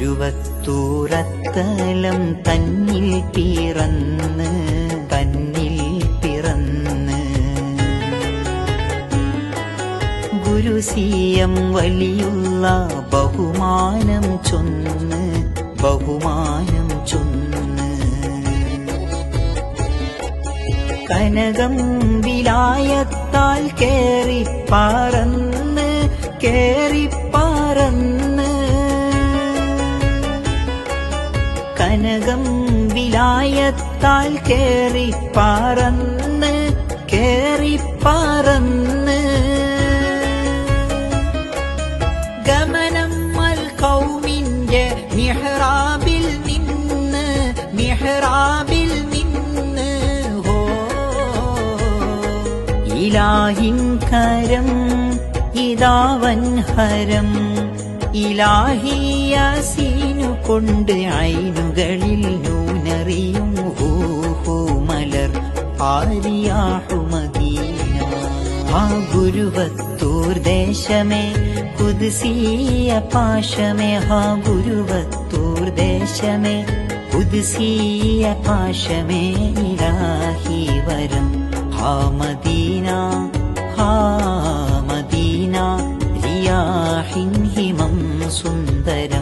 ഗുരുവത്തൂറത്തലം തന്നിൽ പിറന്ന് ഗുരുസിയം വലിയുള്ള ബഹുമാനം ചൊന്ന് കനകം വിലായത്താൽ കേറിപ്പാറന്ന് കനകം വിലായത്താൽ കേറിപ്പാറന്ന് ഗമനം അൽ ഖൗമിന്റെ മിഹ്റാബിൽ നിന്ന് ഹോ ഇലാഹിൻ കരം ഇതാവൻ ഹരം ഇലാഹി യാസീനു കൊണ്ട് ഐനുകളിൽ നൂനറിയും ഹൂ മലർ ആരിയാഹു മദീന. ആ ഗുരുവത്തൂർ ദേശമേ ഖുദ്സിയ പാശമേ, ഹാ ഗുരുവത്തൂർ ദേശമേ ഖുദ്സിയ പാശമേ, ഇലാഹി വരം ഹാ മദീന റിയാഹിൻ ഹിമം സുന്ദരം.